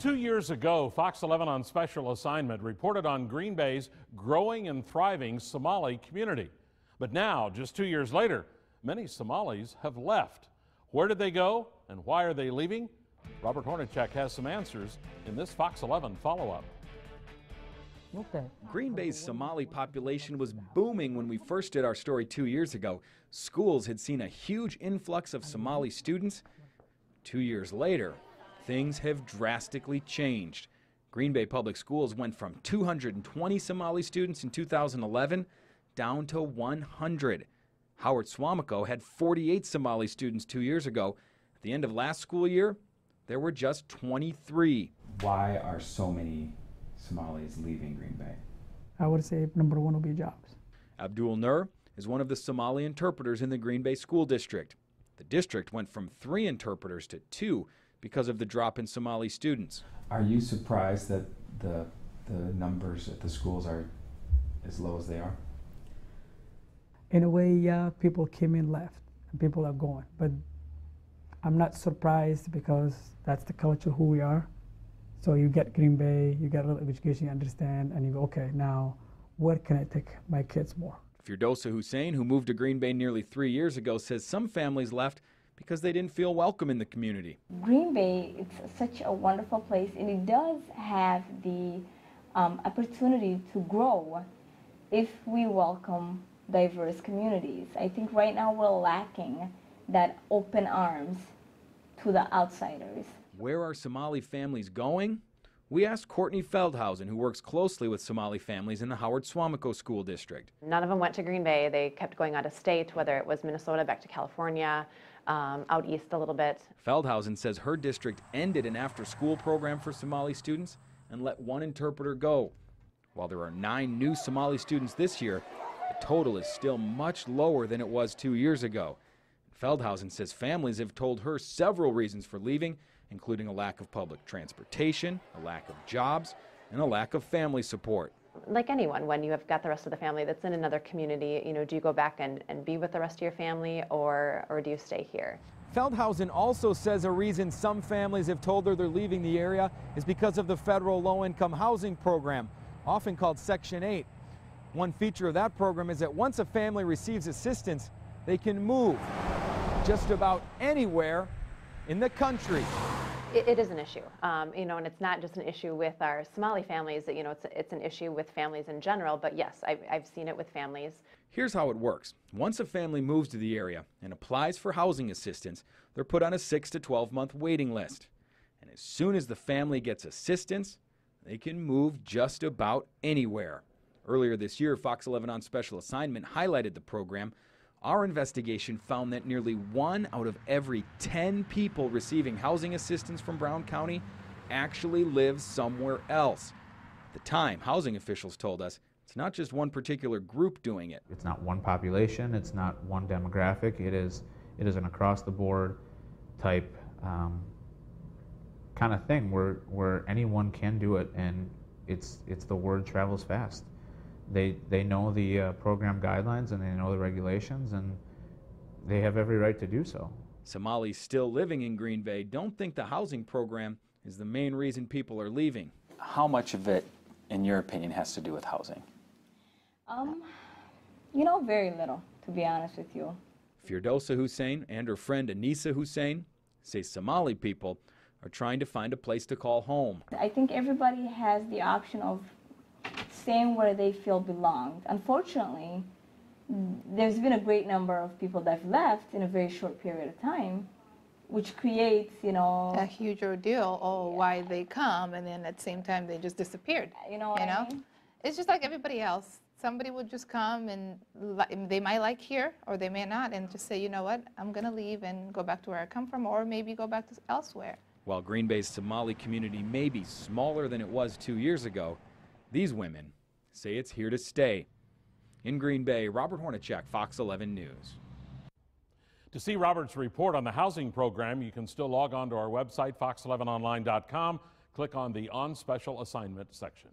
Just 2 years ago, Fox 11 on special assignment reported on Green Bay's growing and thriving Somali community. But now, just 2 years later, many Somalis have left. Where did they go and why are they leaving? Robert Hornacek has some answers in this Fox 11 follow-up. Green Bay's Somali population was booming when we first did our story 2 years ago. Schools had seen a huge influx of Somali students. 2 years later, things have drastically changed. Green Bay Public Schools went from 220 Somali students in 2011 down to 100. Howard Swamico had 48 Somali students 2 years ago. At the end of last school year, there were just 23. Why are so many Somalis leaving Green Bay? I would say number one will be jobs. Abdul Nur is one of the Somali interpreters in the Green Bay School District. The district went from 3 interpreters to 2 because of the drop in Somali students. Are you surprised that the numbers at the schools are as low as they are? In a way, yeah, people came in, left, and people are going. But I'm not surprised because that's the culture who we are. So you get Green Bay, you get a little education, you understand, and you go, okay, now where can I take my kids more? Firdosa Hussein, who moved to Green Bay nearly 3 years ago, says some families left because they didn't feel welcome in the community. Green Bay, it's such a wonderful place, and it does have the opportunity to grow if we welcome diverse communities. I think right now we're lacking that open arms to the outsiders. Where are Somali families going? We asked Courtney Feldhausen, who works closely with Somali families in the Howard Swamico School District. None of them went to Green Bay. They kept going out of state, whether it was Minnesota, back to California, out east a little bit. Feldhausen says her district ended an after-school program for Somali students and let 1 interpreter go. While there are 9 new Somali students this year, the total is still much lower than it was 2 years ago. Feldhausen says families have told her several reasons for leaving, including a lack of public transportation, a lack of jobs, and a lack of family support. Like anyone, when you have got the rest of the family that's in another community, do you go back and be with the rest of your family, or do you stay here? Feldhausen also says a reason some families have told her they're leaving the area is because of the federal low-income housing program, often called Section 8. One feature of that program is that once a family receives assistance, they can move just about anywhere in the country. It is an issue, and it's not just an issue with our Somali families. It's an issue with families in general. But yes, I've seen it with families. Here's how it works. Once a family moves to the area and applies for housing assistance, they're put on a 6 to 12-month waiting list. And as soon as the family gets assistance, they can move just about anywhere. Earlier this year, Fox 11 on special assignment highlighted the program. Our investigation found that nearly 1 out of every 10 people receiving housing assistance from Brown County actually lives somewhere else. At the time, housing officials told us it's not just one particular group doing it. It's not one population, it's not one demographic, it is an across-the-board type kind of thing where anyone can do it, and it's the word travels fast. They know the program guidelines and they know the regulations, and they have every right to do so. Somalis still living in Green Bay don't think the housing program is the main reason people are leaving. How much of it, in your opinion, has to do with housing? Very little, to be honest with you. Firdosa Hussein and her friend Anissa Hussein say Somali people are trying to find a place to call home. I think everybody has the option of staying where they feel belonged. Unfortunately, there's been a great number of people that have left in a very short period of time, which creates, a huge ordeal. Why they come, and then at the same time they just disappeared. You know what I mean? It's just like everybody else. Somebody would just come, and they might like here, or they may not, and just say, you know what, I'm going to leave and go back to where I come from, or maybe go back to elsewhere. While Green Bay's Somali community may be smaller than it was 2 years ago, these women say it's here to stay. In Green Bay, Robert Hornacek, Fox 11 News. To see Robert's report on the housing program, you can still log on to our website, fox11online.com. Click on the On Special Assignment section.